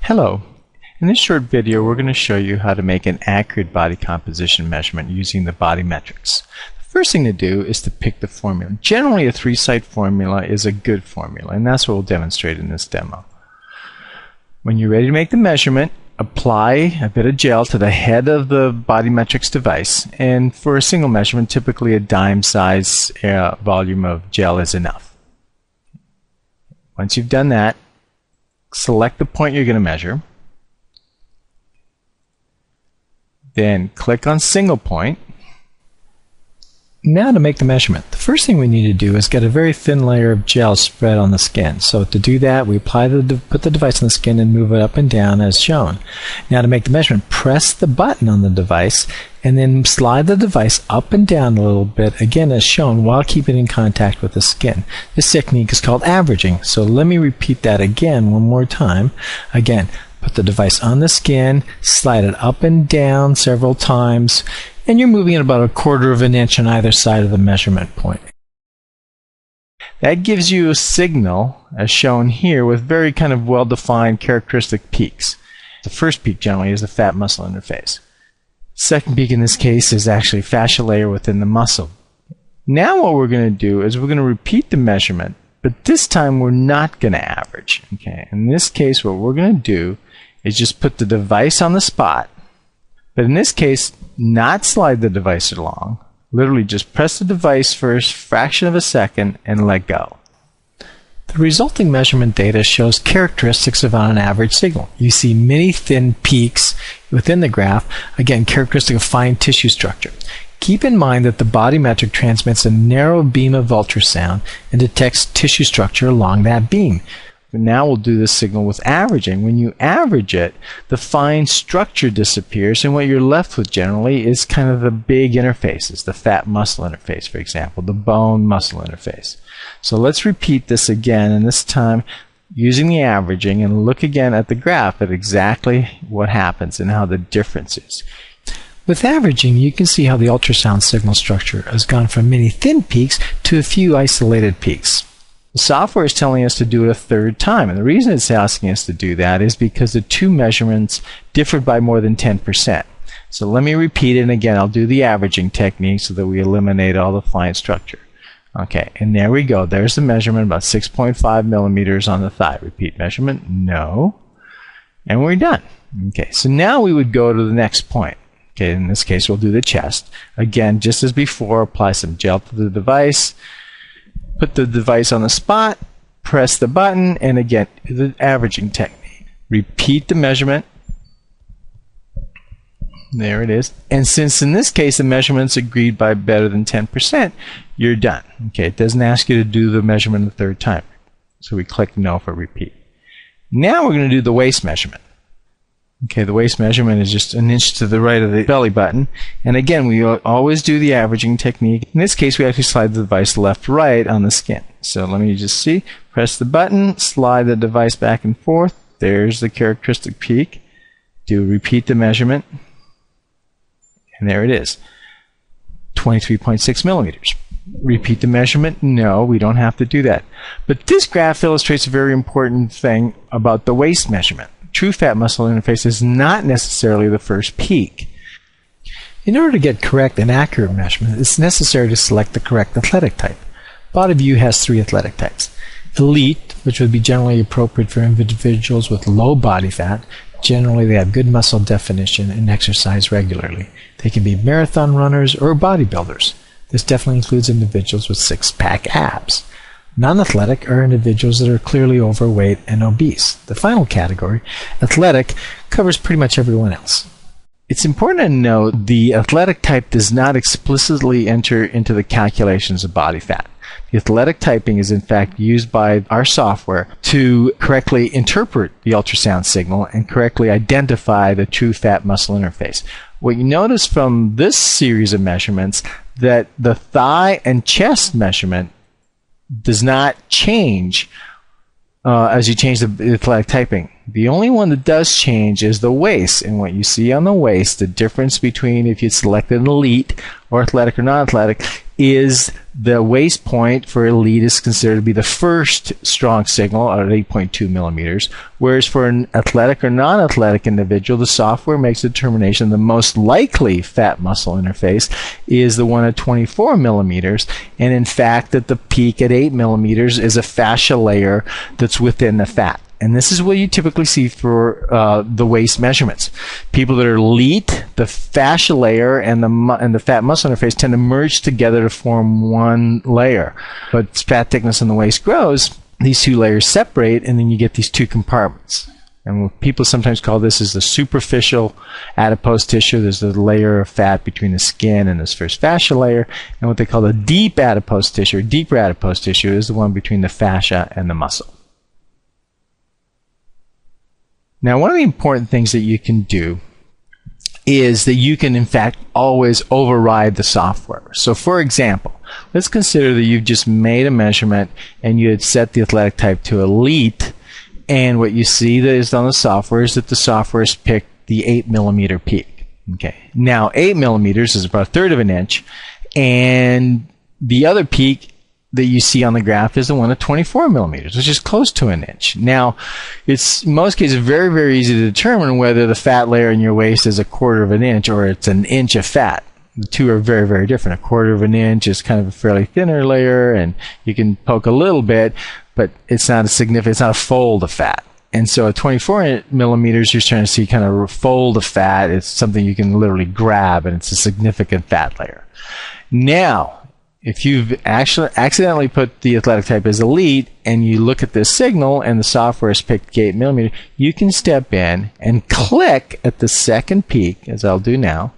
Hello. In this short video, we're going to show you how to make an accurate body composition measurement using the BodyMetrix. The first thing to do is to pick the formula. Generally, a 3-site formula is a good formula, and that's what we'll demonstrate in this demo. When you're ready to make the measurement, apply a bit of gel to the head of the BodyMetrix device, and for a single measurement, typically a dime size volume of gel is enough. Once you've done that, select the point you're going to measure. Then click on single point. Now to make the measurement, the first thing we need to do is get a very thin layer of gel spread on the skin. So to do that, we put the device on the skin and move it up and down as shown. Now to make the measurement, press the button on the device and then slide the device up and down a little bit, again as shown, while keeping it in contact with the skin. This technique is called averaging. So let me repeat that again one more time. Again, put the device on the skin, slide it up and down several times, and you're moving it about 1/4 of an inch on either side of the measurement point. That gives you a signal, as shown here, with very kind of well-defined characteristic peaks. The first peak generally is the fat muscle interface. Second peak in this case is actually fascia layer within the muscle. Now what we're going to do is we're going to repeat the measurement, but this time we're not going to average. Okay? In this case, what we're going to do is just put the device on the spot, but in this case, not slide the device along. Literally just press the device for a fraction of a second and let go. The resulting measurement data shows characteristics of an average signal. You see many thin peaks within the graph, again characteristic of fine tissue structure. Keep in mind that the BodyMetrix transmits a narrow beam of ultrasound and detects tissue structure along that beam. Now we'll do this signal with averaging. When you average it, the fine structure disappears, and what you're left with generally is kind of the big interfaces, the fat muscle interface, for example, the bone muscle interface. So let's repeat this again, and this time using the averaging, and look again at the graph at exactly what happens and how the difference is. With averaging, you can see how the ultrasound signal structure has gone from many thin peaks to a few isolated peaks. The software is telling us to do it a third time, and the reason it's asking us to do that is because the two measurements differed by more than 10%. So let me repeat it, and again I'll do the averaging technique so that we eliminate all the fine structure. Okay, and there we go. There's the measurement, about 6.5 millimeters on the thigh. Repeat measurement, no. And we're done. Okay, so now we would go to the next point. Okay, in this case we'll do the chest. Again, just as before, apply some gel to the device. Put the device on the spot, press the button, and again, the averaging technique. Repeat the measurement. There it is. And since in this case the measurement's agreed by better than 10%, you're done. Okay, it doesn't ask you to do the measurement the third time. So we click no for repeat. Now we're going to do the waist measurement. Okay, the waist measurement is just an inch to the right of the belly button. And again, we always do the averaging technique. In this case, we actually slide the device left-right on the skin. So let me just see. Press the button, slide the device back and forth. There's the characteristic peak. Repeat the measurement. And there it is. 23.6 millimeters. Repeat the measurement? No, we don't have to do that. But this graph illustrates a very important thing about the waist measurement. True fat muscle interface is not necessarily the first peak. In order to get correct and accurate measurement, it's necessary to select the correct athletic type. BodyView has 3 athletic types. Elite, which would be generally appropriate for individuals with low body fat. Generally, they have good muscle definition and exercise regularly. They can be marathon runners or bodybuilders. This definitely includes individuals with six-pack abs. Non-athletic are individuals that are clearly overweight and obese. The final category, athletic, covers pretty much everyone else. It's important to note the athletic type does not explicitly enter into the calculations of body fat. The athletic typing is in fact used by our software to correctly interpret the ultrasound signal and correctly identify the true fat muscle interface. What you notice from this series of measurements that the thigh and chest measurement does not change as you change the athletic typing. The only one that does change is the waist, and what you see on the waist, the difference between if you select an elite or athletic or non-athletic, is the waist point for elite is considered to be the first strong signal at 8.2 millimeters, whereas for an athletic or non-athletic individual, the software makes a determination the most likely fat muscle interface is the one at 24 millimeters, and in fact that the peak at 8 millimeters is a fascia layer that's within the fat. And this is what you typically see for the waist measurements. People that are elite, the fascia layer and the fat muscle interface tend to merge together to form one layer. But as fat thickness in the waist grows, these two layers separate, and then you get these two compartments. And what people sometimes call this is the superficial adipose tissue. There's the layer of fat between the skin and this first fascia layer. And what they call the deep adipose tissue, or deeper adipose tissue, is the one between the fascia and the muscle. Now, one of the important things that you can do is that you can, in fact, always override the software. So, for example, let's consider that you've just made a measurement and you had set the athletic type to elite, and what you see that is on the software is that the software has picked the 8 millimeter peak. Okay. Now, 8 millimeters is about a third of an inch, and the other peak that you see on the graph is the one at 24 millimeters, which is close to an inch. Now, it's in most cases very, very easy to determine whether the fat layer in your waist is a quarter of an inch or it's an inch of fat. The two are very, very different. A quarter of an inch is kind of a fairly thinner layer, and you can poke a little bit, but it's not a significant, it's not a fold of fat. And so at 24 millimeters, you're starting to see kind of a fold of fat. It's something you can literally grab, and it's a significant fat layer. Now, if you've actually accidentally put the athletic type as elite and you look at this signal and the software has picked 8 millimeter, you can step in and click at the second peak, as I'll do now,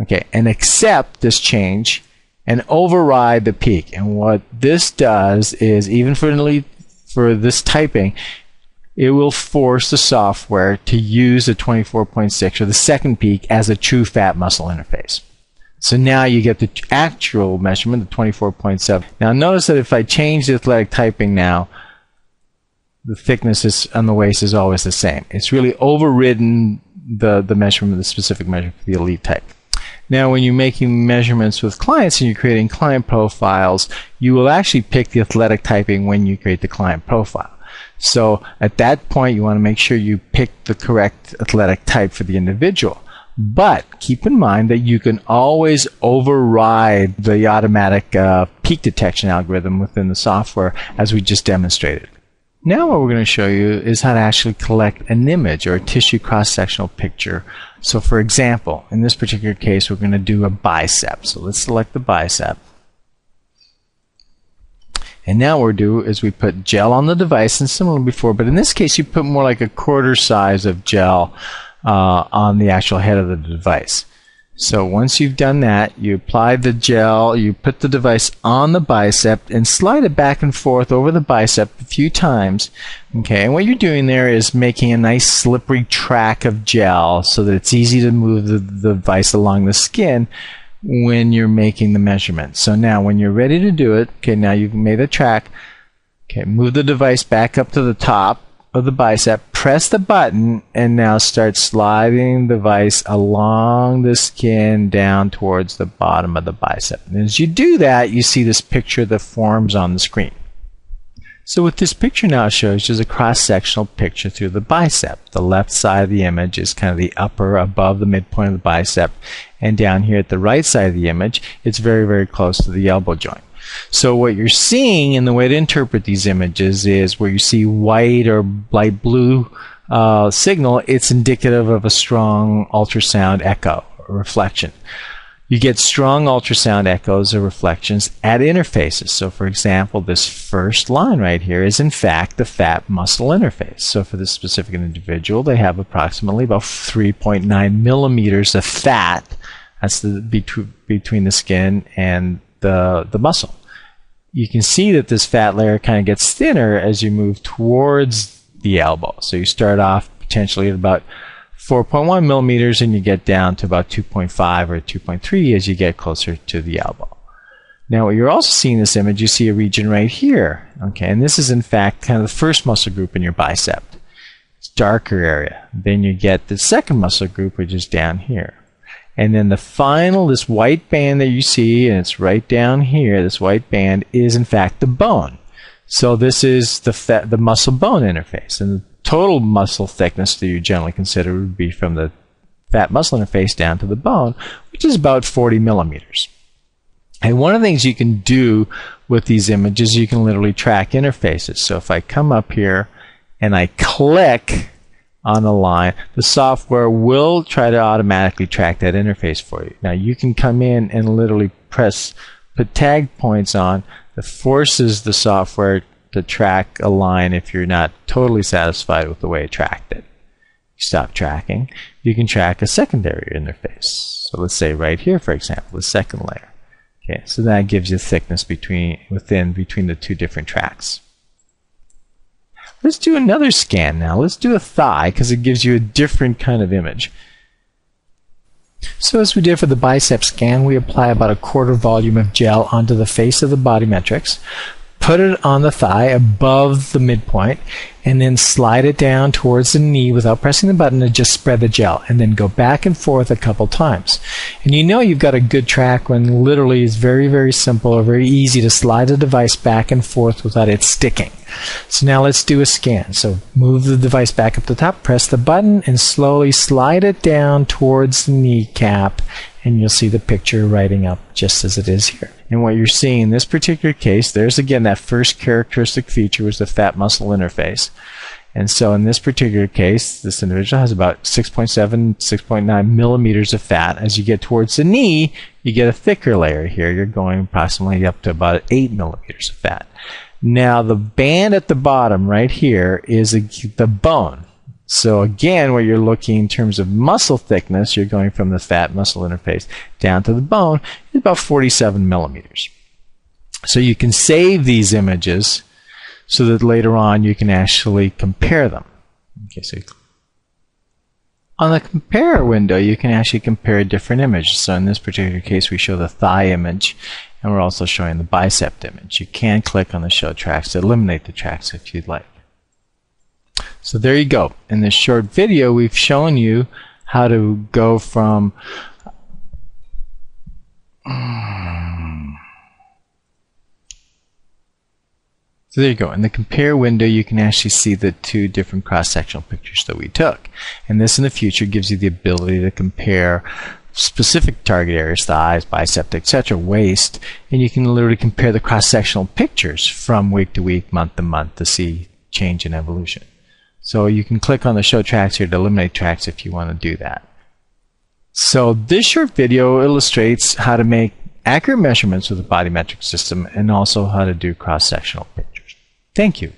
okay, and accept this change and override the peak. And what this does is, even for an elite, for this typing, it will force the software to use the 24.6 or the second peak as a true fat muscle interface. So now you get the actual measurement, the 24.7. Now notice that if I change the athletic typing now, the thickness on the waist is always the same. It's really overridden the measurement, the specific measurement for the elite type. Now when you're making measurements with clients and you're creating client profiles, you will actually pick the athletic typing when you create the client profile. So at that point, you want to make sure you pick the correct athletic type for the individual. But keep in mind that you can always override the automatic peak detection algorithm within the software, as we just demonstrated. Now what we're going to show you is how to actually collect an image or a tissue cross-sectional picture. So for example, in this particular case, we're going to do a bicep. So let's select the bicep. And now what we'll do is we put gel on the device, and similar to before, but in this case you put more like a quarter size of gel on the actual head of the device. So once you've done that, you apply the gel, you put the device on the bicep and slide it back and forth over the bicep a few times. Okay, and what you're doing there is making a nice slippery track of gel so that it's easy to move the device along the skin when you're making the measurement. So now when you're ready to do it, okay, now you've made a track, okay, move the device back up to the top of the bicep, press the button, and now start sliding the device along the skin down towards the bottom of the bicep. And as you do that, you see this picture that forms on the screen. So what this picture now shows is a cross-sectional picture through the bicep. The left side of the image is kind of the upper above the midpoint of the bicep, and down here at the right side of the image, it's very, very close to the elbow joint. So what you're seeing in the way to interpret these images is where you see white or light blue signal, it's indicative of a strong ultrasound echo or reflection. You get strong ultrasound echoes or reflections at interfaces. So for example, this first line right here is in fact the fat muscle interface. So for this specific individual, they have approximately about 3.9 millimeters of fat. That's between the skin and the muscle. You can see that this fat layer kind of gets thinner as you move towards the elbow. So you start off potentially at about 4.1 millimeters and you get down to about 2.5 or 2.3 as you get closer to the elbow. Now what you're also seeing in this image, you see a region right here. Okay, and this is in fact kind of the first muscle group in your bicep. It's darker area. Then you get the second muscle group, which is down here. And then the final, this white band that you see, and it's right down here, this white band is in fact the bone. So this is the muscle-bone interface. And the total muscle thickness that you generally consider would be from the fat-muscle interface down to the bone, which is about 40 millimeters. And one of the things you can do with these images, you can literally track interfaces. So if I come up here and I click on a line, the software will try to automatically track that interface for you. Now you can come in and literally put tag points on that forces the software to track a line if you're not totally satisfied with the way it tracked it. You stop tracking, you can track a secondary interface. So let's say right here, for example, the second layer. Okay, so that gives you thickness between the two different tracks. Let's do another scan now. Let's do a thigh because it gives you a different kind of image. So as we did for the bicep scan, we apply about a quarter volume of gel onto the face of the BodyMetrix, put it on the thigh above the midpoint, and then slide it down towards the knee without pressing the button and just spread the gel, and then go back and forth a couple times. And you know you've got a good track when literally it's very, very simple or very easy to slide the device back and forth without it sticking. So now let's do a scan. So move the device back up to the top, press the button, and slowly slide it down towards the kneecap, and you'll see the picture writing up just as it is here. And what you're seeing in this particular case, there's again that first characteristic feature was the fat muscle interface. And so in this particular case, this individual has about 6.7, 6.9 millimeters of fat. As you get towards the knee, you get a thicker layer here. You're going approximately up to about 8 millimeters of fat. Now the band at the bottom right here is the bone. So again, where you're looking in terms of muscle thickness, you're going from the fat muscle interface down to the bone, is about 47 millimeters. So you can save these images so that later on you can actually compare them. Okay, so on the compare window, you can actually compare different images. So in this particular case, we show the thigh image, and we're also showing the bicep image. You can click on the show tracks to eliminate the tracks if you'd like. So there you go. In this short video, we've shown you how to go from So there you go. In the compare window, you can actually see the two different cross-sectional pictures that we took. And this in the future gives you the ability to compare specific target areas, thighs, bicep, etc., waist, and you can literally compare the cross-sectional pictures from week to week, month to month to see change in evolution. So you can click on the show tracks here to eliminate tracks if you want to do that. So this short video illustrates how to make accurate measurements with the BodyMetrix system and also how to do cross-sectional pictures. Thank you.